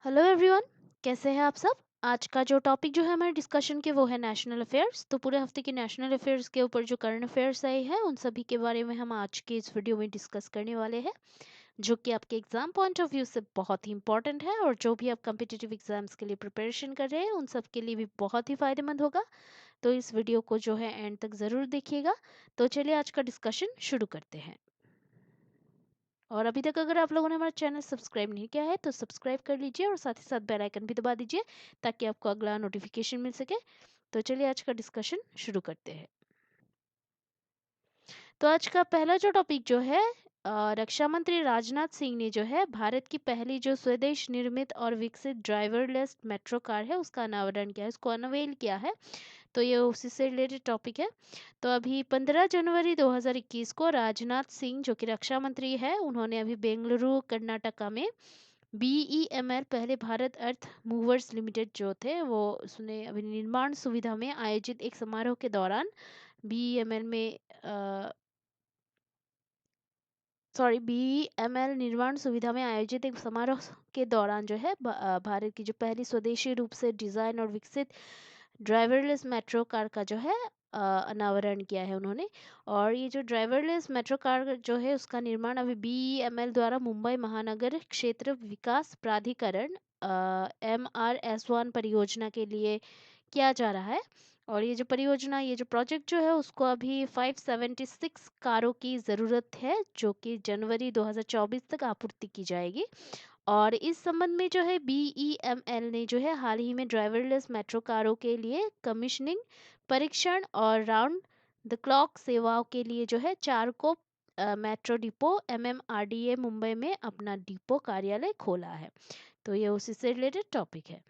Hello everyone. कैसे हैं आप सब। आज का जो टॉपिक जो है हमारे डिस्कशन के वो है नेशनल अफेयर्स। तो पूरे हफ्ते के नेशनल अफेयर्स के ऊपर जो करंट अफेयर्स आए हैं उन सभी के बारे में हम आज के इस वीडियो में डिस्कस करने वाले हैं, जो कि आपके एग्जाम पॉइंट ऑफ व्यू से बहुत ही इंपॉर्टेंट है और जो भी आप कम्पिटिटिव एग्जाम्स के लिए प्रिपरेशन कर रहे हैं उन सब के लिए भी बहुत ही फायदेमंद होगा। तो इस वीडियो को जो है एंड तक ज़रूर देखिएगा। तो चलिए आज का डिस्कशन शुरू करते हैं। और अभी तक अगर आप लोगों ने हमारा चैनल सब्सक्राइब नहीं किया है तो सब्सक्राइब कर लीजिए और साथ ही साथ बेल आइकन भी दबा दीजिए ताकि आपको अगला नोटिफिकेशन मिल सके। तो चलिए आज का डिस्कशन शुरू करते हैं। तो आज का पहला जो टॉपिक जो है रक्षा मंत्री राजनाथ सिंह ने जो है भारत की पहली जो स्वदेश निर्मित और विकसित ड्राइवरलेस मेट्रो कार है उसका अनावरण किया है, उसको अनवेल किया है। तो ये उसी से रिलेटेड टॉपिक है। तो अभी 15 जनवरी 2021 को राजनाथ सिंह जो कि रक्षा मंत्री है उन्होंने अभी बेंगलुरु कर्नाटका में BEML पहले भारत अर्थ मूवर्स लिमिटेड जो थे वो उसने अभी निर्माण सुविधा में आयोजित एक समारोह के दौरान BEML में BEML निर्माण सुविधा में आयोजित एक समारोह के दौरान जो है भारत की जो पहली स्वदेशी रूप से डिजाइन और विकसित ड्राइवरलेस मेट्रो कार का जो है अनावरण किया है उन्होंने। और ये जो ड्राइवरलेस मेट्रो कार जो है उसका निर्माण अभी BEML द्वारा मुंबई महानगर क्षेत्र विकास प्राधिकरण MRS1 परियोजना के लिए किया जा रहा है। और ये जो परियोजना ये जो प्रोजेक्ट जो है उसको अभी 576 कारों की ज़रूरत है जो कि जनवरी 2024 तक आपूर्ति की जाएगी। और इस संबंध में जो है BEML ने जो है हाल ही में ड्राइवरलेस मेट्रो कारों के लिए कमीशनिंग परीक्षण और राउंड द क्लॉक सेवाओं के लिए जो है Charkop metro depot MMRDA Mumbai में अपना डिपो कार्यालय खोला है। तो ये उसी से रिलेटेड टॉपिक है।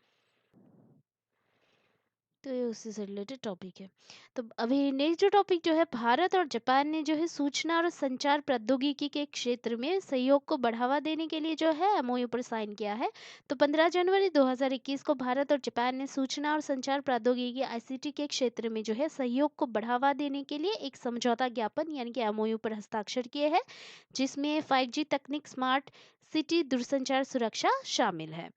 तो ये उसी से रिलेटेड टॉपिक है। तो अभी नेक्स्ट जो टॉपिक जो है भारत और जापान ने जो है सूचना और संचार प्रौद्योगिकी के क्षेत्र में सहयोग को बढ़ावा देने के लिए जो है MOU पर साइन किया है। तो 15 जनवरी 2021 को भारत और जापान ने सूचना और संचार प्रौद्योगिकी ICT के क्षेत्र में जो है सहयोग को बढ़ावा देने के लिए एक समझौता ज्ञापन यानी कि MOU पर हस्ताक्षर किए हैं, जिसमें 5G तकनीक, स्मार्ट सिटी, दूरसंचार सुरक्षा शामिल है।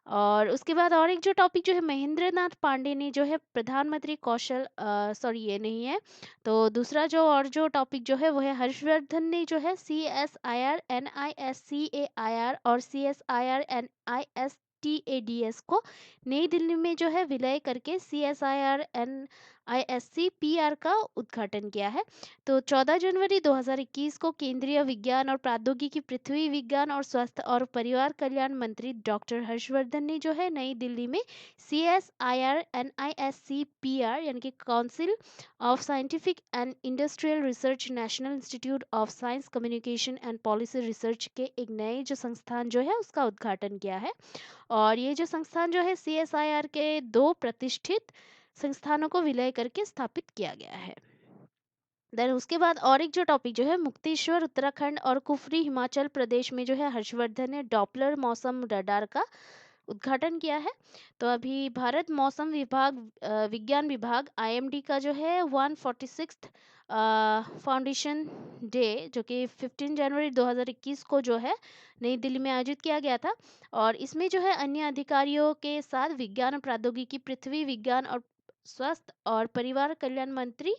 और उसके बाद और एक जो टॉपिक जो है महेंद्र नाथ पांडे ने जो है प्रधानमंत्री कौशल सॉरी ये नहीं है। तो दूसरा जो और जो टॉपिक जो है वो है हर्षवर्धन ने जो है CSIR NISCAIR और CSIR NISTADS को नई दिल्ली में जो है विलय करके CSIR NISCPR का उद्घाटन किया है। तो 14 जनवरी 2021 को केंद्रीय विज्ञान और प्रौद्योगिकी, पृथ्वी विज्ञान और स्वास्थ्य और परिवार कल्याण मंत्री डॉक्टर हर्षवर्धन ने जो है नई दिल्ली में CSIR NISCPR यानी कि council of scientific and industrial research national institute of science communication and policy research के एक नए जो संस्थान जो है उसका उद्घाटन किया है। और ये जो संस्थान जो है CSIR के दो प्रतिष्ठित संस्थानों को विलय करके स्थापित किया गया है। देन उसके बाद और एक जो टॉपिक जो है मुक्तेश्वर उत्तराखंड और कुफरी हिमाचल प्रदेश में जो है हर्षवर्धन ने डॉपलर मौसम रडार का उद्घाटन किया है। तो अभी भारत मौसम विभाग विज्ञान विभाग IMD का जो है 146 फाउंडेशन डे जो कि 15 जनवरी 2021 को जो है नई दिल्ली में आयोजित किया गया था। और इसमें जो है अन्य अधिकारियों के साथ विज्ञान और प्रौद्योगिकी, पृथ्वी विज्ञान और स्वास्थ्य और परिवार कल्याण मंत्री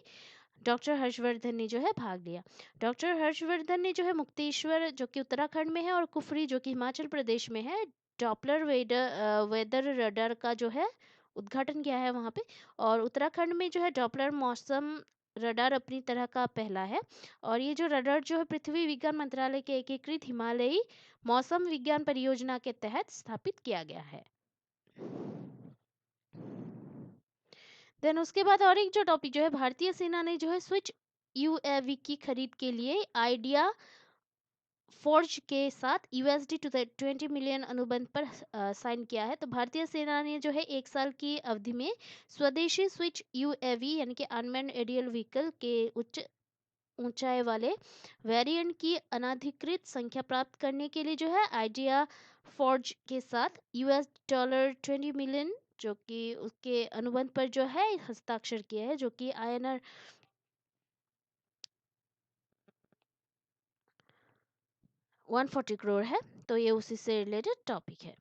डॉक्टर हर्षवर्धन ने जो है भाग लिया। डॉक्टर हर्षवर्धन ने जो है मुक्तेश्वर जो कि उत्तराखंड में है और कुफरी जो कि हिमाचल प्रदेश में है डॉपलर वेदर रडार का जो है उद्घाटन किया है वहाँ पे। और उत्तराखंड में जो है डॉपलर मौसम रडार अपनी तरह का पहला है। और ये जो रडार जो है पृथ्वी विज्ञान मंत्रालय के एकीकृत हिमालयी मौसम विज्ञान परियोजना के तहत स्थापित किया गया है। देन उसके बाद और एक जो टॉपिक जो है भारतीय सेना ने जो है स्विच UAV की खरीद के लिए आइडिया फोर्ज के साथ USD 20 मिलियन अनुबंध पर साइन किया है। तो भारतीय सेना ने जो है एक साल की अवधि में स्वदेशी स्विच UAV यानी कि अनमैन्ड एरियल व्हीकल के उच्च ऊंचाई वाले वेरिएंट की अनाधिकृत संख्या प्राप्त करने के लिए जो है आइडिया फोर्ज के साथ $20 मिलियन जो कि उसके अनुबंध पर जो है हस्ताक्षर किया है, जो कि INR 140 करोड़ है। तो ये उसी से रिलेटेड टॉपिक है।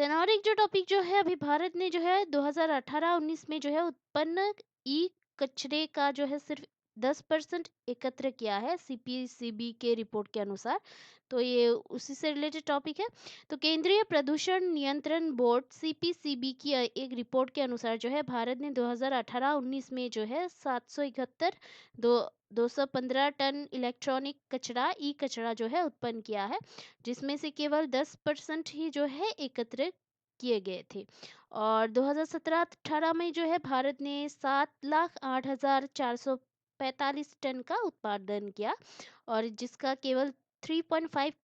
देन और एक जो टॉपिक जो है, अभी भारत ने जो है 2018-19 में जो है उत्पन्न ई कचरे का जो है सिर्फ 10% एकत्र किया है, सीपीसीबी के रिपोर्ट के अनुसार। तो ये उसी से रिलेटेड टॉपिक है। तो केंद्रीय प्रदूषण नियंत्रण बोर्ड सीपीसीबी की एक रिपोर्ट के अनुसार जो है भारत ने 2018-19 में जो है 771 दो 215 टन इलेक्ट्रॉनिक कचरा ई कचरा जो है उत्पन्न किया है, जिसमें से केवल 10% ही जो है एकत्र किए गए थे। और 2017-18 में जो है भारत ने 7,08,445 टन का उत्पादन किया, और जिसका केवल 3.5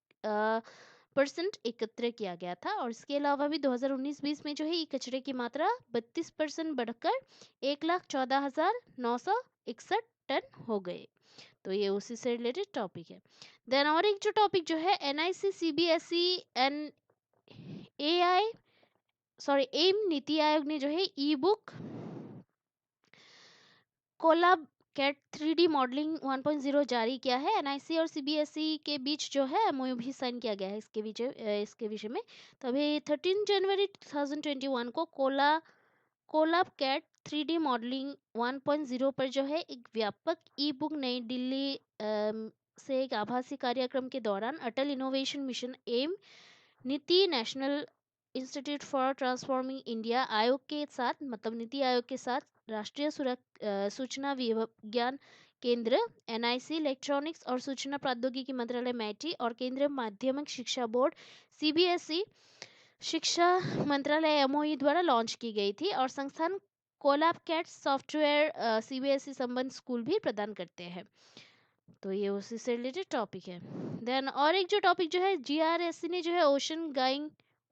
परसेंट एकत्र किया गया था। और इसके अलावा भी 2019-20 में जो है ई कचरे की मात्रा 32% बढ़कर 1,14,961 टन हो गए। तो ये उसी से रिलेटेड टॉपिक है। देन और एक जो टॉपिक जो है, NIC CBSE and A I M NITI Aayog ने जो है e book CollabCAD 3D modelling 1.0 जारी किया है। एनआईसी और सीबीएसई के बीच जो है एमओयू भी साइन किया गया है इसके विषय में। तो अभी 13 जनवरी 2021 को कोलाब कैट 3D मॉडलिंग 1.0 पर जो है एक व्यापक ई बुक नई दिल्ली से एक आभासी कार्यक्रम के दौरान अटल इनोवेशन मिशन एम नीति national institute for transforming India आयोग के साथ, मतलब नीति आयोग के साथ, राष्ट्रीय सूचना विज्ञान केंद्र एनआईसी, इलेक्ट्रॉनिक्स और सूचना प्रौद्योगिकी मंत्रालय मैटी और केंद्रीय माध्यमिक शिक्षा बोर्ड सीबीएसई शिक्षा मंत्रालय एमओई द्वारा लॉन्च की गई थी। और संस्थान कोलैब कैट सॉफ्टवेयर सीबीएसई संबंध स्कूल भी प्रदान करते हैं। तो ये उसी से रिलेटेड टॉपिक है। देन और एक जो टॉपिक जो है, जीआरएससी ने जो है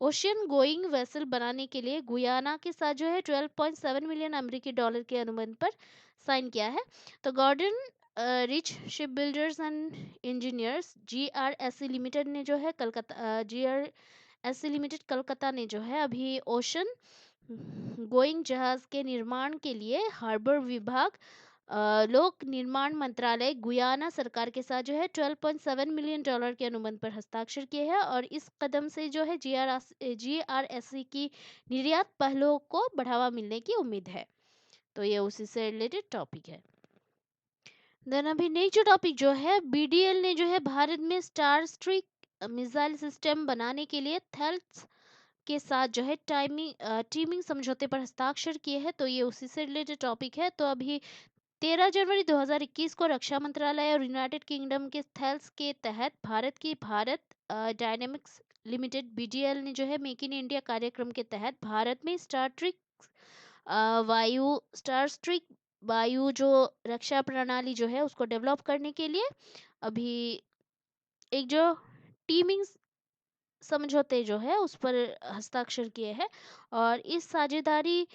ओशियन गोइंग वेसल बनाने के लिए गुयाना के साथ जो है 12.7 मिलियन अमेरिकी डॉलर के अनुबंध पर साइन किया है। तो Garden Reach Shipbuilders and engineers GRSC limited ने जो है कलकत्ता ने जो है अभी ओशन गोइंग जहाज के निर्माण के लिए हार्बर विभाग, लोक निर्माण मंत्रालय, गुयाना सरकार के साथ जो है 12.7 मिलियन डॉलर के अनुबंध पर हस्ताक्षर किए हैं। और इस कदम से जो है जीआरएससी की निर्यात पहलों को बढ़ावा मिलने की उम्मीद है। तो ये उसी से रिलेटेड टॉपिक है। देन अभी नेक्स्ट जो टॉपिक जो है, बीडीएल ने जो है भारत में स्टार स्ट्रीक मिसाइल सिस्टम बनाने के लिए थेल्स के साथ जो है टीमिंग समझौते पर हस्ताक्षर किए हैं। तो ये उसी से रिलेटेड टॉपिक है। तो अभी 13 जनवरी 2021 को रक्षा मंत्रालय और यूनाइटेड किंगडम के थेल्स के तहत भारत डायनेमिक्स लिमिटेड बीडीएल ने जो है मेक इन इंडिया कार्यक्रम के तहत भारत में स्टार स्ट्रिक वायु जो रक्षा प्रणाली जो है उसको डेवलप करने के लिए अभी एक जो टीमिंग समझौते जो है उस पर हस्ताक्षर किए हैं। और इस साझेदारी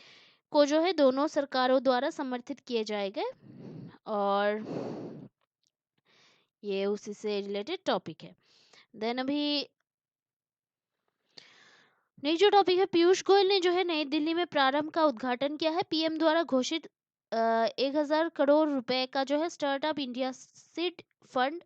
को जो है दोनों सरकारों द्वारा समर्थित किए जाएंगे। और ये उसी से रिलेटेड टॉपिक है। देन अभी नेक्स्ट जो टॉपिक है, पीयूष गोयल ने जो है नई दिल्ली में प्रारंभ का उद्घाटन किया है। पीएम द्वारा घोषित 1,000 करोड़ रुपए का जो है स्टार्टअप इंडिया सीड फंड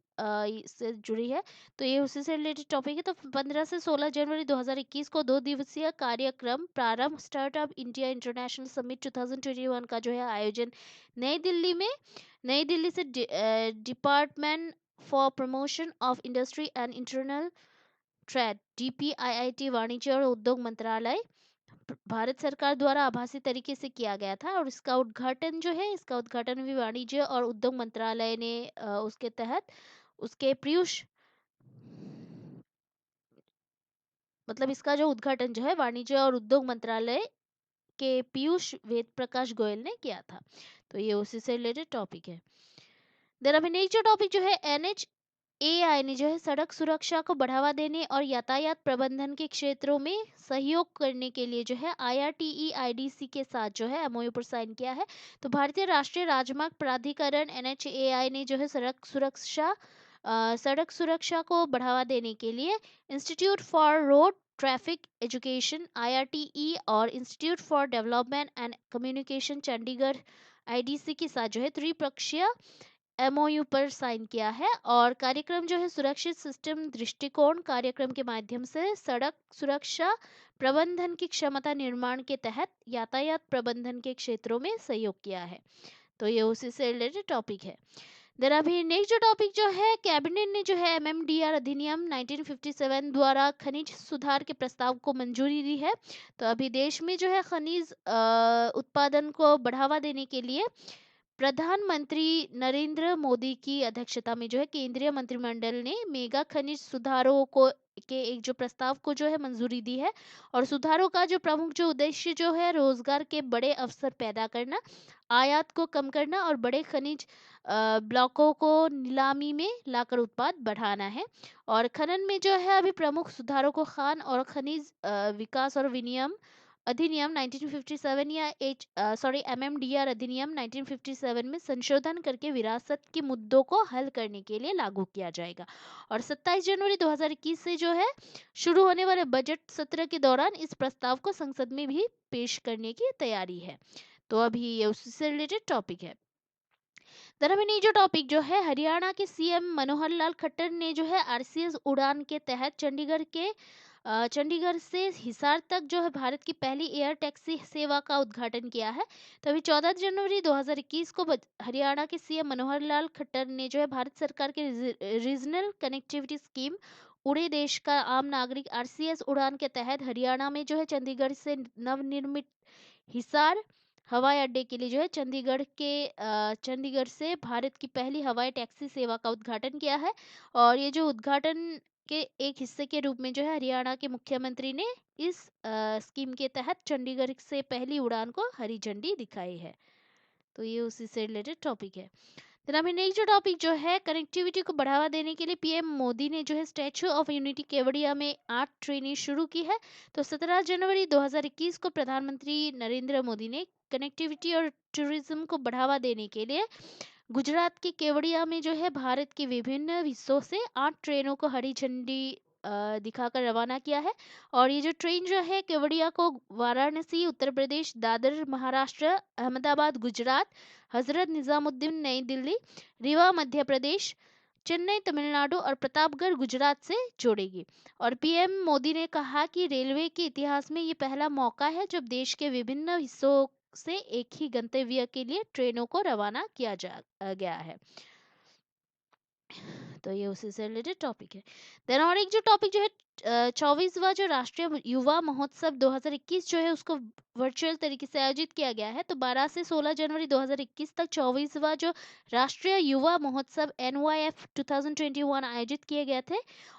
से जुड़ी है। तो ये उसी से रिलेटेड टॉपिक है। तो 15 से 16 जनवरी 2021 को 2 दिवसीय कार्यक्रम प्रारंभ स्टार्टअप इंडिया इंटरनेशनल समिट 2021 का जो है आयोजन नई दिल्ली से department for promotion of industry and internal trade DPIIT वाणिज्य और उद्योग मंत्रालय भारत सरकार द्वारा आभासी तरीके से किया गया था। और इसका उद्घाटन भी वाणिज्य और उद्योग मंत्रालय ने उसके तहत उसके पीयूष मतलब इसका जो उद्घाटन जो है वाणिज्य और उद्योग मंत्रालय के पीयूष वेद प्रकाश गोयल ने किया था। तो ये उसी से रिलेटेड टॉपिक है। देन अभी नेक्स्ट जो टॉपिक जो है, एआई ने जो है सड़क सुरक्षा को बढ़ावा देने और यातायात प्रबंधन के क्षेत्रों में सहयोग करने के लिए जो है आईआरटीई आईडीसी के साथ जो है एमओयू पर साइन किया है। तो भारतीय राष्ट्रीय राजमार्ग प्राधिकरण एनएचएआई ने जो है सड़क सुरक्षा को बढ़ावा देने के लिए institute for road traffic education IRTE और institute for development and communication Chandigarh IDC के साथ जो है त्रिपक्षीय एमओयू पर साइन किया है। और कार्यक्रम जो है सुरक्षित सिस्टम दृष्टिकोण कार्यक्रम के माध्यम से सड़क सुरक्षा प्रबंधन की क्षमता निर्माण के तहत यातायात प्रबंधन के क्षेत्रों में सहयोग किया है। तो ये उसी से रिलेटेड टॉपिक है। देन अभी नेक्स्ट जो टॉपिक जो है, कैबिनेट ने जो है एमएमडीआर अधिनियम 1957 द्वारा खनिज सुधार के प्रस्ताव को मंजूरी दी है। तो अभी देश में जो है खनिज उत्पादन को बढ़ावा देने के लिए प्रधानमंत्री नरेंद्र मोदी की अध्यक्षता में जो है केंद्रीय मंत्रिमंडल ने मेगा खनिज सुधारों को के एक जो प्रस्ताव को जो है मंजूरी दी है। और सुधारों का जो प्रमुख जो उद्देश्य जो है रोजगार के बड़े अवसर पैदा करना, आयात को कम करना और बड़े खनिज ब्लॉकों को नीलामी में लाकर उत्पाद बढ़ाना है। और खनन में जो है अभी प्रमुख सुधारों को खान और खनिज विकास और विनियम अधिनियम 1957 या एमएमडीआर अधिनियम 1957 में संशोधन करके विरासत के मुद्दों को हल करने के लिए लागू किया जाएगा। और 27 जनवरी 2021 से जो है शुरू होने वाले बजट सत्र के दौरान इस प्रस्ताव को संसद में भी पेश करने की तैयारी है। तो अभी ये उससे रिलेटेड टॉपिक है। अभी जो टॉपिक जो है, हरियाणा के सीएम मनोहर लाल खट्टर ने जो है आरसीएस उड़ान के तहत चंडीगढ़ से हिसार तक जो है भारत की पहली एयर टैक्सी सेवा का उद्घाटन किया है। तो अभी 14 जनवरी 2021 को हरियाणा के सीएम मनोहर लाल खट्टर ने जो है भारत सरकार के रीजनल कनेक्टिविटी स्कीम उड़े देश का आम नागरिक आरसीएस उड़ान के तहत हरियाणा में जो है चंडीगढ़ से नवनिर्मित हिसार हवाई अड्डे के लिए जो है चंडीगढ़ से भारत की पहली हवाई टैक्सी सेवा का उद्घाटन किया है। और ये जो उद्घाटन के एक हिस्से के रूप में जो है हरियाणा के मुख्यमंत्री ने इस स्कीम के तहत चंडीगढ़ से पहली उड़ान को हरी झंडी दिखाई है। तो ये उसी से रिलेटेड टॉपिक है। फिर हमें नेक्स्ट जो टॉपिक जो है, कनेक्टिविटी को बढ़ावा देने के लिए पीएम मोदी ने जो है स्टैच्यू ऑफ यूनिटी केवड़िया में 8 ट्रेनें शुरू की है। तो 17 जनवरी 2021 को प्रधानमंत्री नरेंद्र मोदी ने कनेक्टिविटी और टूरिज्म को बढ़ावा देने के लिए गुजरात के केवड़िया में जो है भारत के विभिन्न हिस्सों से 8 ट्रेनों को हरी झंडी दिखाकर रवाना किया है। और ये जो ट्रेन जो है केवड़िया को वाराणसी उत्तर प्रदेश, दादर महाराष्ट्र, अहमदाबाद गुजरात, हजरत निजामुद्दीन नई दिल्ली, रीवा मध्य प्रदेश, चेन्नई तमिलनाडु और प्रतापगढ़ गुजरात से जोड़ेगी। और पीएम मोदी ने कहा कि रेलवे के इतिहास में ये पहला मौका है जब देश के विभिन्न हिस्सों से एक ही गंतव्य के लिए ट्रेनों को रवाना किया गया है। तो ये उसी से रिलेटेड टॉपिक है। देन और एक जो टॉपिक जो है 24वां जो राष्ट्रीय युवा महोत्सव 2021 जो है उसको वर्चुअल तरीके से आयोजित किया गया है। तो 12 से 16 जनवरी 2021 तक 24वां जो राष्ट्रीय युवा महोत्सव NYF 2021 आयोजित किए गए थे।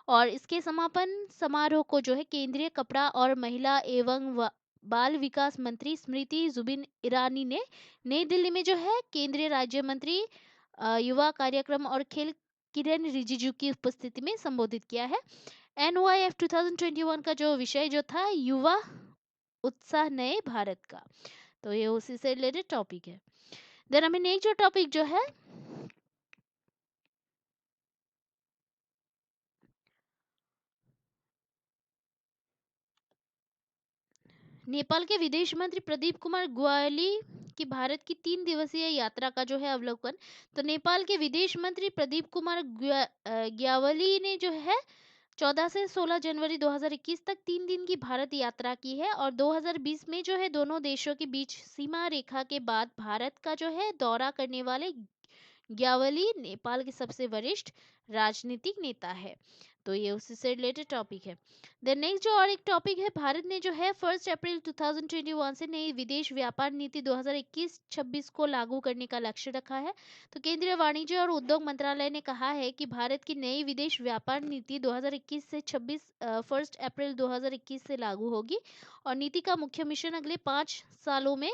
और इसके समापन समारोह को जो है केंद्रीय कपड़ा और महिला एवं बाल विकास मंत्री स्मृति जुबिन ईरानी ने नई दिल्ली में जो है केंद्रीय राज्य मंत्री युवा कार्यक्रम और खेल किरेन रिजिजू की उपस्थिति में संबोधित किया है। NYF 2021 का जो विषय जो था युवा उत्साह नए भारत का। तो ये उसी से रिलेटेड टॉपिक है। देन हमें नेक्स्ट जो टॉपिक जो है, नेपाल के विदेश मंत्री प्रदीप कुमार ग्यावाली की भारत की 3 दिवसीय यात्रा का जो है अवलोकन। तो नेपाल के विदेश मंत्री प्रदीप कुमार ग्यावाली ने जो है 14 से 16 जनवरी 2021 तक 3 दिन की भारत यात्रा की है। और 2020 में जो है दोनों देशों के बीच सीमा रेखा के बाद भारत का जो है दौरा करने वाले ग्यावाली नेपाल के सबसे वरिष्ठ राजनीतिक नेता है। तो ये उसी से रिलेटेड टॉपिक है। देन नेक्स्ट जो और एक टॉपिक है, भारत ने जो है 1 अप्रैल 2021 से नई विदेश व्यापार नीति 2021-26 को लागू करने का लक्ष्य रखा है। तो केंद्रीय वाणिज्य और उद्योग मंत्रालय ने कहा है कि भारत की नई विदेश व्यापार नीति 2021 से 26 1 अप्रैल 2021 से लागू होगी। और नीति का मुख्य मिशन अगले 5 सालों में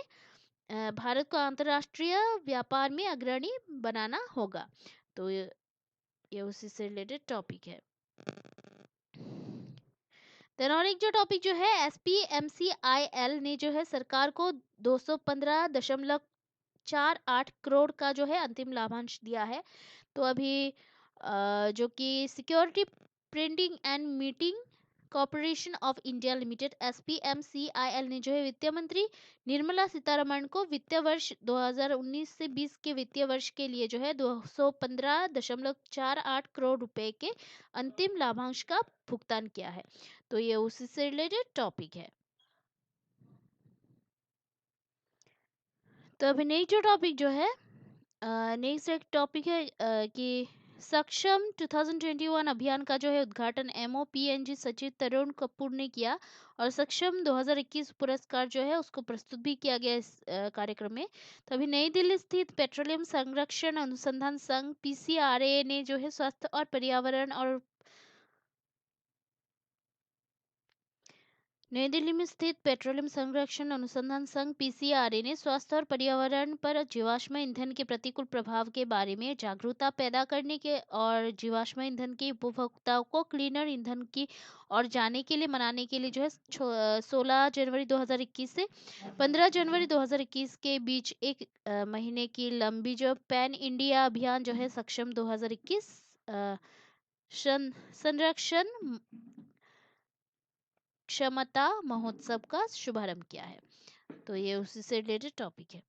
भारत को अंतर्राष्ट्रीय व्यापार में अग्रणी बनाना होगा। तो ये उसी से रिलेटेड टॉपिक है। देन और एक जो टॉपिक जो है, SPMCIL ने जो है सरकार को 215.48 करोड़ का जो है अंतिम लाभांश दिया है। तो अभी जो कि security printing and meeting corporation of India limited SPMCIL ने जो है वित्त मंत्री निर्मला सीतारमण को वित्तीय वर्ष 2019 से 20 के वित्तीय वर्ष के लिए जो है 215.48 करोड़ रुपए के अंतिम लाभांश का भुगतान किया है। तो ये उसी से रिलेटेड टॉपिक है। तो अभी नेक्स्ट जो टॉपिक जो है, नेक्स्ट एक टॉपिक है कि सक्षम 2021 अभियान का जो है उद्घाटन एमओपीएनजी सचिव तरुण कपूर ने किया, और सक्षम 2021 पुरस्कार जो है उसको प्रस्तुत भी किया गया इस कार्यक्रम में। तो अभी नई दिल्ली स्थित पेट्रोलियम संरक्षण अनुसंधान संघ पीसीआरए ने जो है स्वास्थ्य और पर्यावरण और नई दिल्ली में स्थित पेट्रोलियम संरक्षण अनुसंधान संघ पीसीआरए ने स्वास्थ्य और पर्यावरण पर जीवाश्म ईंधन के प्रतिकूल प्रभाव के बारे में जागरूकता पैदा करने के और जीवाश्म ईंधन के उपभोक्ताओं को क्लीनर ईंधन की और जाने के लिए मनाने के लिए जो है 16 जनवरी 2021 से 15 जनवरी 2021 के बीच एक महीने की लंबी जो पैन इंडिया अभियान जो है सक्षम 2021 संरक्षण क्षमता महोत्सव का शुभारंभ किया है। तो ये उसी से रिलेटेड टॉपिक है।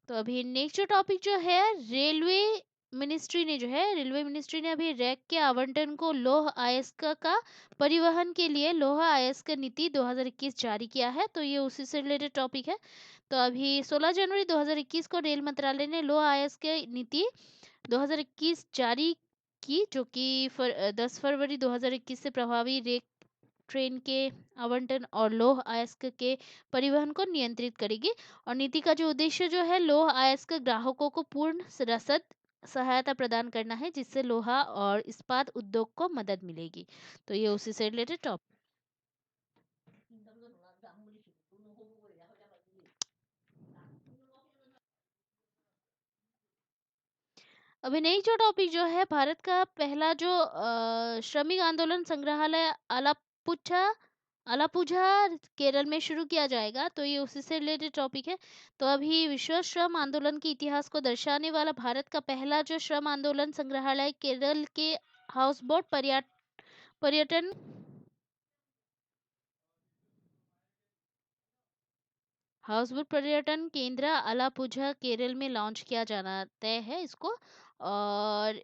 तो अभी नेक्स्ट जो टॉपिक जो है, रेलवे मिनिस्ट्री ने अभी रैक के आवंटन को लौह अयस्क का परिवहन के लिए लौह अयस्क नीति 2021 जारी किया है। तो ये उसी से रिलेटेड टॉपिक है। तो अभी 16 जनवरी 2021 को रेल मंत्रालय ने लौह अयस्क नीति 2021 जारी की, जो कि 10 फरवरी 2021 से प्रभावी रेक ट्रेन के आवंटन और लौह अयस्क के परिवहन को नियंत्रित करेगी। और नीति का जो उद्देश्य जो है लौह अयस्क ग्राहकों को पूर्ण रसद सहायता प्रदान करना है, जिससे लोहा और इस्पात उद्योग को मदद मिलेगी। तो ये उसी से रिलेटेड टॉपिक। अभी नई जो टॉपिक जो है, भारत का पहला जो श्रमिक आंदोलन संग्रहालय अलापुझा केरल में शुरू किया जाएगा। तो ये उसी से रिलेटेड टॉपिक है। तो अभी विश्व श्रम आंदोलन के इतिहास को दर्शाने वाला भारत का पहला जो श्रम आंदोलन संग्रहालय केरल के हाउसबोट पर्यटन हाउसबोट पर्यटन केंद्र अलापुझा केरल में लॉन्च किया जाना तय है इसको। और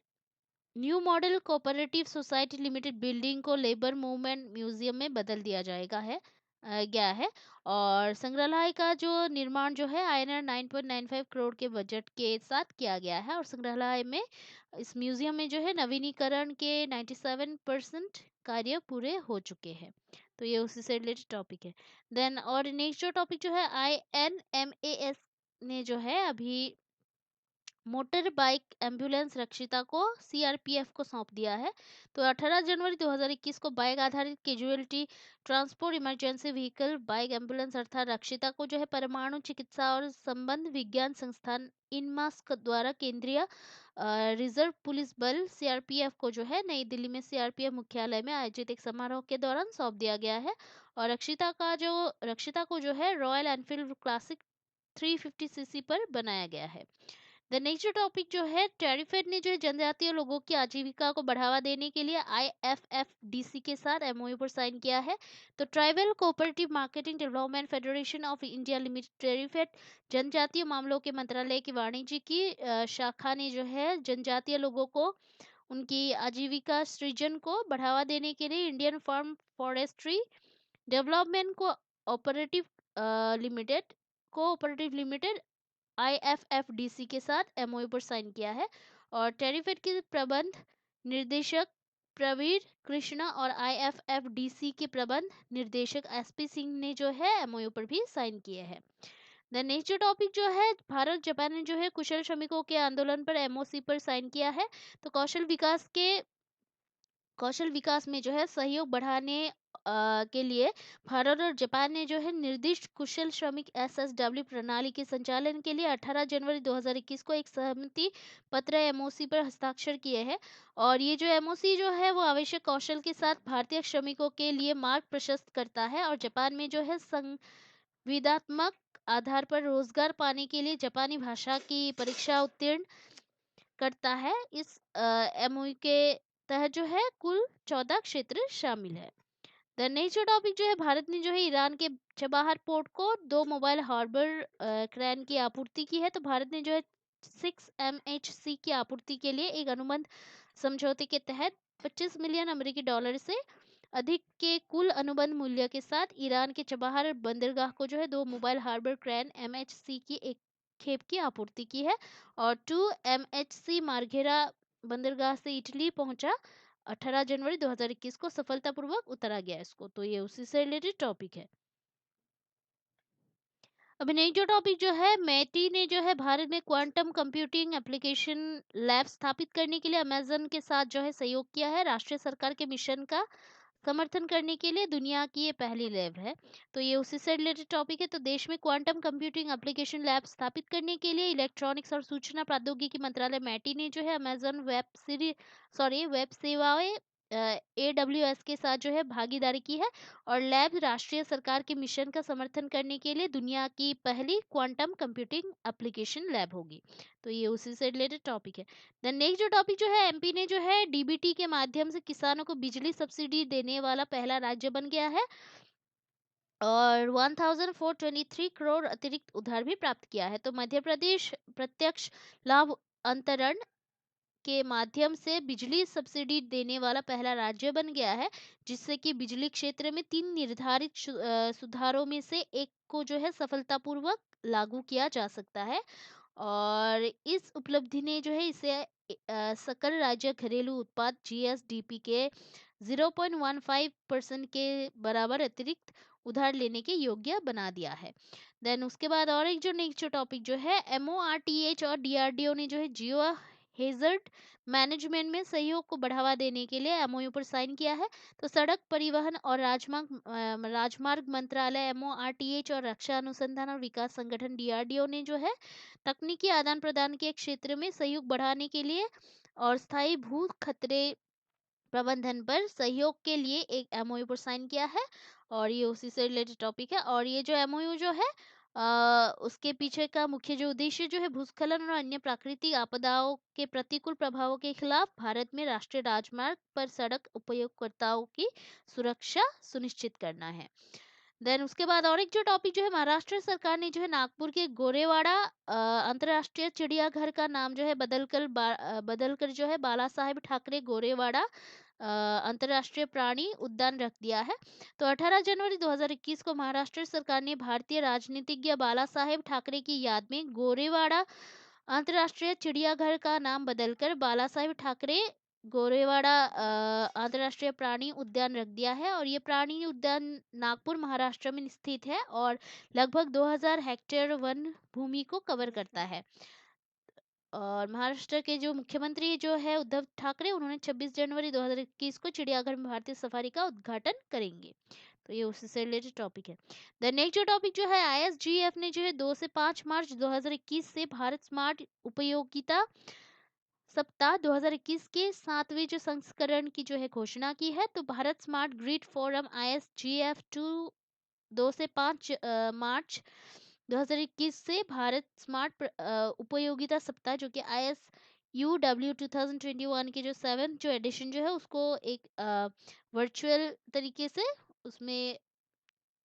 new model cooperative society limited building को लेबर मूवमेंट म्यूजियम में बदल दिया गया है। और संग्रहालय का जो निर्माण जो है INR 9.95 करोड़ के बजट के साथ किया गया है। और संग्रहालय में इस म्यूजियम में जो है नवीनीकरण के 97% कार्य पूरे हो चुके हैं। तो ये उसी से रिलेटेड टॉपिक है। देन और नेक्स्ट जो टॉपिक जो है, INMAS ने जो है अभी मोटर बाइक एम्बुलेंस रक्षिता को CRPF को सौंप दिया है। तो 18 जनवरी 2021 को बाइक आधारित casualty transport emergency vehicle bike ambulance अर्थात रक्षिता को जो है परमाणु चिकित्सा और संबंध विज्ञान संस्थान इनमास्क द्वारा केंद्रीय रिजर्व पुलिस बल CRPF को जो है नई दिल्ली में CRPF मुख्यालय में आयोजित एक समारोह के दौरान सौंप दिया गया है। और रक्षिता को जो है रॉयल एनफील्ड क्लासिक 350cc पर बनाया गया है। द नेक्स्ट टॉपिक जो है, टेरिफेड ने जो है जनजातीय लोगों की आजीविका को बढ़ावा देने के लिए IFFDC के साथ MOU पर साइन किया है। तो tribal cooperative marketing development federation of India limited TRIFED जनजातीय मामलों के मंत्रालय की वाणिज्य की शाखा ने जो है जनजातीय लोगों को उनकी आजीविका सृजन को बढ़ावा देने के लिए Indian farm forestry development limited cooperative limited IFFDC के साथ MOU पर साइन किया है। और टेरिफेड के प्रबंध निर्देशक प्रवीर कृष्णा और IFFDC के प्रबंध निर्देशक SP सिंह ने जो है MOU पर भी साइन किए हैं। द नेक्स्ट टॉपिक जो है, भारत जापान ने जो है कुशल श्रमिकों के आंदोलन पर MOC पर साइन किया है। तो कौशल विकास में जो है सहयोग बढ़ाने के लिए भारत और जापान ने जो है निर्दिष्ट कुशल श्रमिक SSW प्रणाली के संचालन के लिए 18 जनवरी 2021 को एक सहमति पत्र MOC पर हस्ताक्षर किए हैं। और ये जो MOC जो है वो आवश्यक कौशल के साथ भारतीय श्रमिकों के लिए मार्ग प्रशस्त करता है। और जापान में जो है संविदात्मक आधार पर रोजगार पाने के लिए जापानी भाषा की परीक्षा उत्तीर्ण करता है। इस MOU के तहत जो है कुल 14 क्षेत्र शामिल है। द नेक्स्ट टॉपिक जो है, भारत ने जो है ईरान के चबाहर पोर्ट को 2 मोबाइल हार्बर क्रैन की आपूर्ति की है। तो भारत ने जो है 6 MHC की आपूर्ति के लिए एक अनुबंध समझौते के तहत $25 मिलियन से अधिक के कुल अनुबंध मूल्य के साथ ईरान के चबाहार बंदरगाह को जो है 2 मोबाइल हार्बर क्रैन MHC की एक खेप की आपूर्ति की है। और 2 MHC मार्घेरा बंदरगाह से इटली पहुंचा 18 जनवरी 2021 को सफलतापूर्वक उतारा गया इसको। तो ये उसी से रिलेटेड टॉपिक है। अभी नेक्स्ट जो टॉपिक जो है, मैटी ने जो है भारत में क्वांटम कंप्यूटिंग एप्लीकेशन लैब स्थापित करने के लिए अमेजन के साथ जो है सहयोग किया है। राष्ट्रीय सरकार के मिशन का समर्थन करने के लिए दुनिया की ये पहली लैब है। तो ये उसी से रिलेटेड टॉपिक है। तो देश में क्वांटम कंप्यूटिंग एप्लीकेशन लैब स्थापित करने के लिए इलेक्ट्रॉनिक्स और सूचना प्रौद्योगिकी मंत्रालय मैटी ने जो है अमेजन वेब सेवाएं AWS के साथ जो है भागीदारी की है। और लैब राष्ट्रीय सरकार के मिशन का समर्थन करने के लिए दुनिया की पहली क्वांटम कंप्यूटिंग एप्लीकेशन लैब होगी। तो ये उसी से रिलेटेड टॉपिक है। देन नेक्स्ट जो टॉपिक जो है, एमपी ने जो है डीबीटी के माध्यम से किसानों को बिजली सब्सिडी देने वाला पहला राज्य बन गया है। और 1423 करोड़ अतिरिक्त उधार भी प्राप्त किया है। तो मध्य प्रदेश प्रत्यक्ष लाभ अंतरण के माध्यम से बिजली सब्सिडी देने वाला पहला राज्य बन गया है, जिससे कि बिजली क्षेत्र में 3 निर्धारित सुधारों में से एक को जो है सफलतापूर्वक लागू किया जा सकता है। और इस उपलब्धि ने जो है इसे सकल राज्य घरेलू उत्पाद GSDP के 0.15% के बराबर अतिरिक्त उधार लेने के योग्य बना दिया है। देन उसके बाद और एक जो नेक्स्ट टॉपिक जो है, MORTH और DRDO ने जो है जियो हेजर्ड मैनेजमेंट में सहयोग को बढ़ावा देने के लिए MOU पर साइन किया है। तो सड़क परिवहन और राजमार्ग मंत्रालय MORTH और रक्षा अनुसंधान और विकास संगठन DRDO ने जो है तकनीकी आदान प्रदान के क्षेत्र में सहयोग बढ़ाने के लिए और स्थायी भू खतरे प्रबंधन पर सहयोग के लिए एक MOU पर साइन किया है। और ये उसी से रिलेटेड टॉपिक है। और ये जो MOU जो है उसके पीछे का मुख्य जो उद्देश्य जो है भूस्खलन और अन्य प्राकृतिक आपदाओं के प्रतिकूल प्रभावों के खिलाफ भारत में राष्ट्रीय राजमार्ग पर सड़क उपयोगकर्ताओं की सुरक्षा सुनिश्चित करना है। देन उसके बाद और एक जो टॉपिक जो है, महाराष्ट्र सरकार ने जो है नागपुर के गोरेवाड़ा अंतर्राष्ट्रीय चिड़ियाघर का नाम जो है बदलकर जो है बाला साहेब ठाकरे गोरेवाड़ा अंतर्राष्ट्रीय प्राणी उद्यान रख दिया है। तो 18 जनवरी 2021 को महाराष्ट्र सरकार ने भारतीय राजनीतिज्ञ बाला साहेब ठाकरे की याद में गोरेवाड़ा अंतर्राष्ट्रीय चिड़ियाघर का नाम बदलकर बाला साहेब ठाकरे गोरेवाड़ा अंतर्राष्ट्रीय प्राणी उद्यान रख दिया है। और ये प्राणी उद्यान नागपुर महाराष्ट्र में स्थित है और लगभग 2000 हेक्टेयर वन भूमि को कवर करता है। और महाराष्ट्र के जो मुख्यमंत्री जो है उद्धव ठाकरे, उन्होंने 26 जनवरी 2021 को चिड़ियाघर में भारतीय सफारी का उद्घाटन करेंगे। तो ये उसी से रिलेटेड टॉपिक है। द नेक्स्ट जो टॉपिक जो है, ISGF ने जो है 2 से 5 मार्च 2021 से भारत स्मार्ट उपयोगिता सप्ताह 2021 के 7वें जो संस्करण की जो है घोषणा की है। तो Bharat smart grid forum ISGF 2 से 5 मार्च 2021 से भारत स्मार्ट उपयोगिता सप्ताह जो कि ISUW 2021 के जो 7th जो एडिशन जो है उसको एक वर्चुअल तरीके से उसमें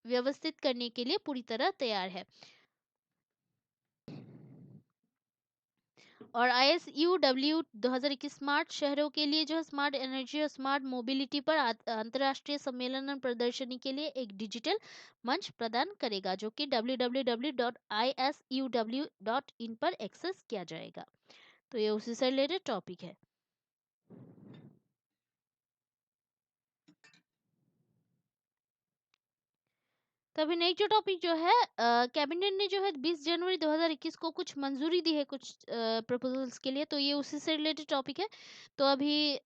व्यवस्थित करने के लिए पूरी तरह तैयार है। और ISUW 2021 स्मार्ट शहरों के लिए जो है स्मार्ट एनर्जी और स्मार्ट मोबिलिटी पर अंतर्राष्ट्रीय सम्मेलन और प्रदर्शनी के लिए एक डिजिटल मंच प्रदान करेगा, जो कि www.isuw.in पर एक्सेस किया जाएगा। तो ये उसी से रिलेटेड टॉपिक है। तो अभी नेक्स्ट जो टॉपिक जो है, कैबिनेट ने जो है 20 जनवरी 2021 को कुछ मंजूरी दी है कुछ प्रपोजल्स के लिए। तो ये उसी से रिलेटेड टॉपिक है। तो अभी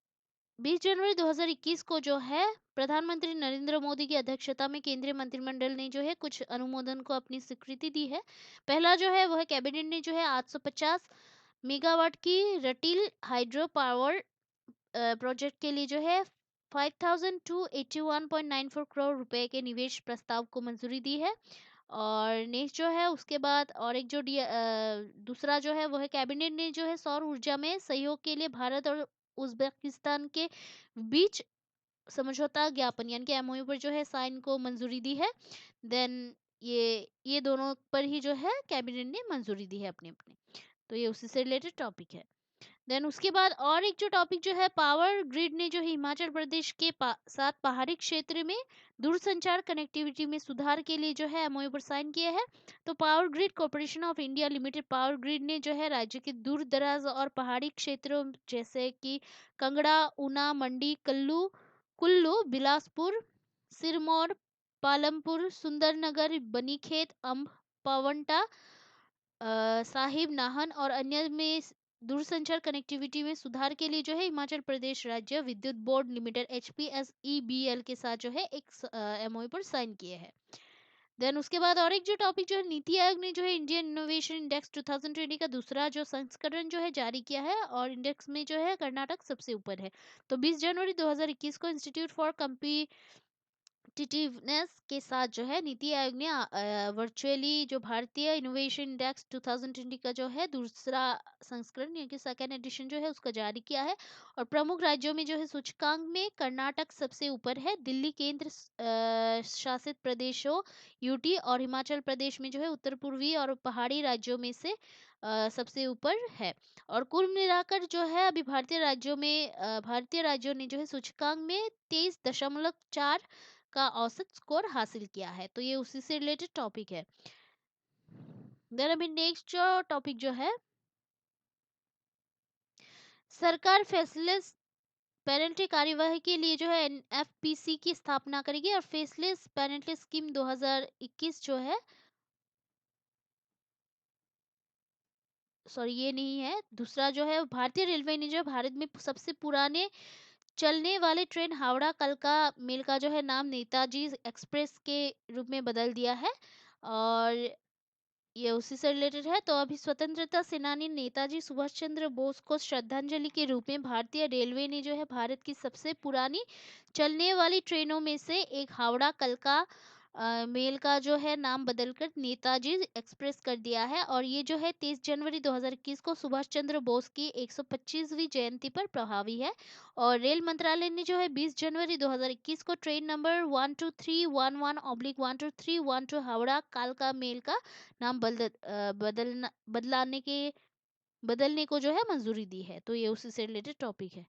20 जनवरी 2021 को जो है प्रधानमंत्री नरेंद्र मोदी की अध्यक्षता में केंद्रीय मंत्रिमंडल ने जो है कुछ अनुमोदन को अपनी स्वीकृति दी है। पहला जो है वो है, कैबिनेट ने जो है 850 मेगावाट की रटील हाइड्रो पावर प्रोजेक्ट के लिए जो है 5281.94 करोड़ रुपए के निवेश प्रस्ताव को मंजूरी दी है। और नेक्स्ट जो है उसके बाद और एक जो दूसरा जो है वो है, कैबिनेट ने जो है सौर ऊर्जा में सहयोग के लिए भारत और उज्बेकिस्तान के बीच समझौता ज्ञापन यानी कि MOU पर जो है साइन को मंजूरी दी है। देन ये दोनों पर ही जो है कैबिनेट ने मंजूरी दी है अपने अपने। तो ये उसी से रिलेटेड टॉपिक है। देन उसके बाद और एक जो टॉपिक जो है, पावर ग्रिड ने जो है हिमाचल प्रदेश के साथ पहाड़ी क्षेत्र में दूरसंचार कनेक्टिविटी में सुधार के लिए जो है एमओयू पर साइन किए हैं। तो power grid corporation of India limited, power grid ने जो है राज्य के दूर दराज और पहाड़ी क्षेत्रों जैसे कि कंगड़ा, ऊना, मंडी, कुल्लू, बिलासपुर, सिरमौर, पालमपुर, सुंदरनगर, बनीखेत, अम्ब, पावंटा, साहिब, नाहन और अन्य में दूरसंचार कनेक्टिविटी में सुधार के लिए जो है हिमाचल प्रदेश राज्य विद्युत बोर्ड लिमिटेड HPSEBL के साथ जो है एक एमओयू पर साइन किए हैं। देन उसके बाद और एक जो टॉपिक जो है, नीति आयोग ने जो है इंडियन इनोवेशन इंडेक्स 2020 का दूसरा जो संस्करण जो है जारी किया है और इंडेक्स में जो है कर्नाटक सबसे ऊपर है। तो 20 जनवरी 2021 को इंस्टीट्यूट फॉर कॉम्पिटिटिवनेस के साथ जो है नीति आयोग ने वर्चुअली जो भारतीय इनोवेशन इंडेक्स 2020 का जो है दूसरा संस्करण यानी कि सेकेंड एडिशन जो है उसका जारी किया है। और प्रमुख राज्यों में जो है सूचकांक में कर्नाटक सबसे ऊपर है, दिल्ली केंद्र शासित प्रदेशों यूटी और हिमाचल प्रदेश में जो है उत्तर पूर्वी और पहाड़ी राज्यों में से सबसे ऊपर है। और कुल मिलाकर जो है अभी भारतीय राज्यों ने जो है सूचकांक में 23.4 का औसत स्कोर हासिल किया है। तो ये उसी से रिलेटेड टॉपिक है। देन अभी नेक्स्ट जो टॉपिक जो है, सरकार फेसलेस पेनल्टी कार्यवाही के लिए जो है एनएफपीसी की स्थापना करेगी और फेसलेस पेनल्टी स्कीम 2021 जो है, सॉरी ये नहीं है, दूसरा जो है भारतीय रेलवे ने जो भारत में सबसे पुराने चलने वाले ट्रेन हावड़ा कलका मेल का जो है नाम नेताजी एक्सप्रेस के रूप में बदल दिया है। और ये उसी से रिलेटेड है। तो अभी स्वतंत्रता सेनानी नेताजी सुभाष चंद्र बोस को श्रद्धांजलि के रूप में भारतीय रेलवे ने जो है भारत की सबसे पुरानी चलने वाली ट्रेनों में से एक हावड़ा कलका मेल का जो है नाम बदलकर नेताजी एक्सप्रेस कर दिया है। और ये जो है 23 जनवरी 2021 को सुभाष चंद्र बोस की 125वीं जयंती पर प्रभावी है। और रेल मंत्रालय ने जो है 20 जनवरी 2021 को ट्रेन नंबर 12311/12312 हावड़ा कालका मेल का नाम बदलने को जो है मंजूरी दी है। तो ये उसी से रिलेटेड टॉपिक है।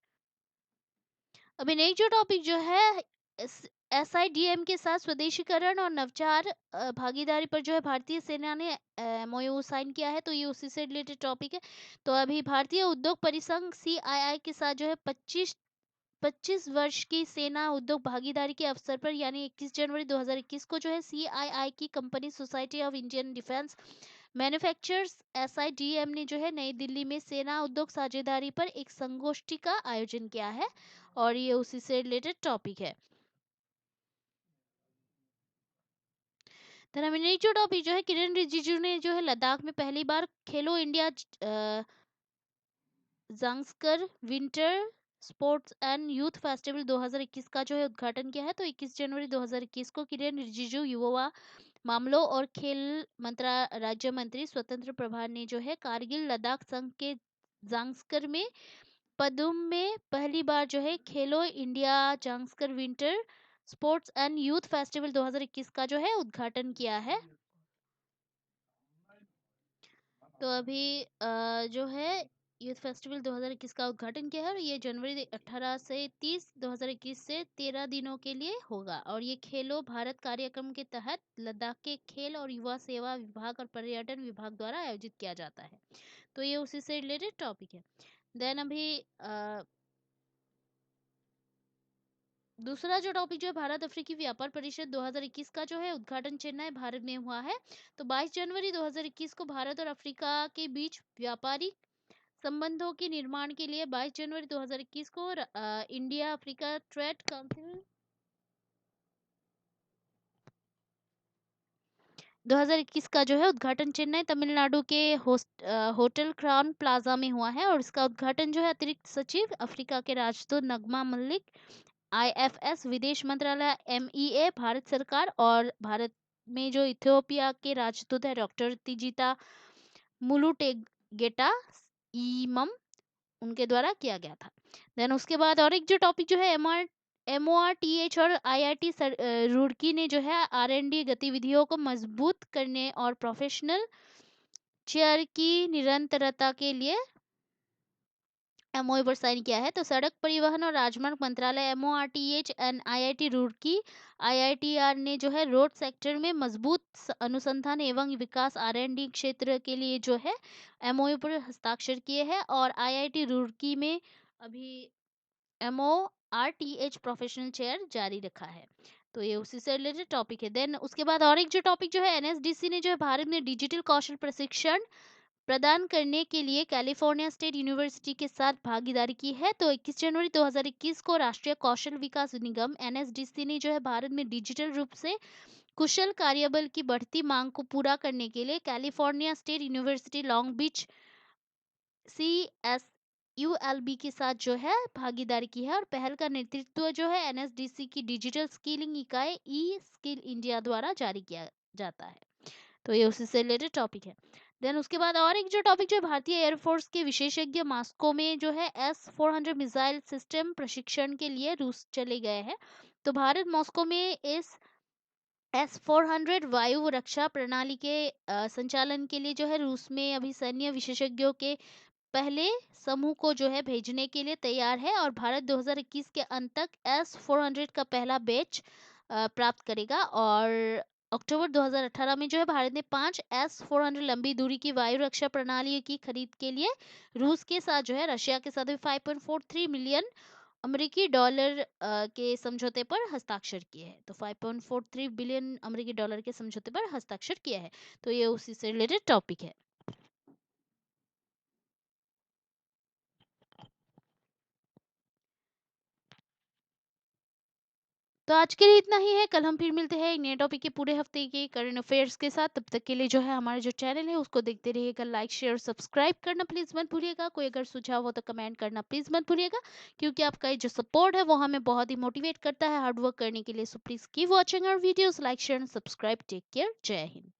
अभी नेक्स्ट जो टॉपिक जो है, SIDM के साथ स्वदेशीकरण और नवाचार भागीदारी पर जो है भारतीय सेना ने एमओयू साइन किया है। तो ये उसी से रिलेटेड टॉपिक है। तो अभी भारतीय उद्योग परिसंघ CII के साथ जो है 25 वर्ष की सेना उद्योग भागीदारी के अवसर पर यानी 21 जनवरी 2021 को जो है CII की company society of Indian defence manufacturers SIDM ने जो है नई दिल्ली में सेना उद्योग साझेदारी पर एक संगोष्ठी का आयोजन किया है। और ये उसी से रिलेटेड टॉपिक है। धर्मेंद्र जो टॉपिक जो है, किरण रिजिजू ने जो है लद्दाख में पहली बार खेलो India Zanskar winter sports and youth festival 2021 का जो है उद्घाटन किया है। तो 21 जनवरी 2021 को किरण रिजिजू युवा मामलों और खेल राज्य मंत्री स्वतंत्र प्रभार ने जो है कारगिल लद्दाख संघ के ज़ांस्कर में पदुम में पहली बार जो है खेलो India Zanskar winter sports and youth festival 2021 का जो है उद्घाटन किया है। तो अभी जो है यूथ फेस्टिवल 2021 का उद्घाटन किया है और ये जनवरी 18 से 30 2021 से 13 दिनों के लिए होगा। और ये खेलो भारत कार्यक्रम के तहत लद्दाख के खेल और युवा सेवा विभाग और पर्यटन विभाग द्वारा आयोजित किया जाता है। तो ये उसी से रिलेटेड टॉपिक है। देन अभी दूसरा जो टॉपिक जो है, भारत अफ्रीकी व्यापार परिषद 2021 का जो है उद्घाटन चेन्नई भारत में हुआ है। तो 22 जनवरी 2021 को भारत और अफ्रीका के बीच व्यापारिक संबंधों के निर्माण के लिए 22 जनवरी 2021 को इंडिया अफ्रीका ट्रेड काउंसिल 2021 का जो है उद्घाटन चेन्नई तमिलनाडु के होटल क्राउन प्लाजा में हुआ है। और इसका उद्घाटन जो है अतिरिक्त सचिव अफ्रीका के राजदूत नगमा मलिक, IFS विदेश मंत्रालय, MEA भारत सरकार और भारत में जो इथियोपिया के राजदूत है डॉक्टर तिजिता मुलुटेगेटा ईमम, उनके द्वारा किया गया था। देन उसके बाद और एक जो टॉपिक जो है, MORTH और IIT रुड़की ने जो है R&D गतिविधियों को मजबूत करने और प्रोफेशनल चेयर की निरंतरता के लिए एमओयू पर साइन किया है। तो सड़क परिवहन और राजमार्ग मंत्रालय MoRTH and IIT Roorkee IITR ने जो है रोड सेक्टर में मजबूत अनुसंधान एवं विकास आरएनडी क्षेत्र के लिए जो है एमओयू पर हस्ताक्षर किए हैं। और आईआईटी रुड़की में अभी एमओआरटीएच प्रोफेशनल चेयर जारी रखा है। तो ये उसी से रिलेटेड टॉपिक है। देन उसके बाद और एक जो टॉपिक जो है, एनएसडीसी ने जो है भारत में डिजिटल कौशल प्रशिक्षण प्रदान करने के लिए कैलिफोर्निया स्टेट यूनिवर्सिटी के साथ भागीदारी की है। तो 21 जनवरी 2021 को राष्ट्रीय कौशल विकास निगम एनएसडीसी ने जो है भारत में डिजिटल रूप से कुशल कार्यबल की बढ़ती मांग को पूरा करने के लिए California state university Long Beach CSULB के साथ जो है भागीदारी की है। और पहल का नेतृत्व जो है एनएसडीसी की डिजिटल स्किलिंग इकाई ई स्किल इंडिया द्वारा जारी किया जाता है। तो ये उसी से रिलेटेड टॉपिक है। देन उसके बाद और एक जो टॉपिक जो भारतीय एयरफोर्स के विशेषज्ञ मास्को में जो है S-400 मिसाइल सिस्टम प्रशिक्षण के लिए रूस चले गए हैं। तो भारत मॉस्को में इस S-400 वायु रक्षा प्रणाली के संचालन के लिए जो है रूस में अभी सैन्य विशेषज्ञों के पहले समूह को जो है भेजने के लिए तैयार है। और भारत 2021 के अंत तक S-400 का पहला बैच प्राप्त करेगा। और अक्टूबर 2018 में जो है भारत ने 5 S-400 लंबी दूरी की वायु रक्षा प्रणाली की खरीद के लिए रूस के साथ जो है रशिया के साथ भी 5.43 मिलियन अमेरिकी डॉलर के समझौते पर हस्ताक्षर किए हैं। तो 5.43 बिलियन अमेरिकी डॉलर के समझौते पर हस्ताक्षर किया है। तो ये उसी से रिलेटेड टॉपिक है। तो आज के लिए इतना ही है। कल हम फिर मिलते हैं एक नए टॉपिक के पूरे हफ्ते के करंट अफेयर्स के साथ। तब तक के लिए जो है हमारा जो चैनल है उसको देखते रहिएगा। लाइक शेयर सब्सक्राइब करना प्लीज़ मत भूलिएगा। कोई अगर सुझाव हो तो कमेंट करना प्लीज़ मत भूलिएगा, क्योंकि आपका ये जो सपोर्ट है वो हमें बहुत ही मोटिवेट करता है हार्ड वर्क करने के लिए। So please keep watching our videos, like share and subscribe. Take care. Jai Hind.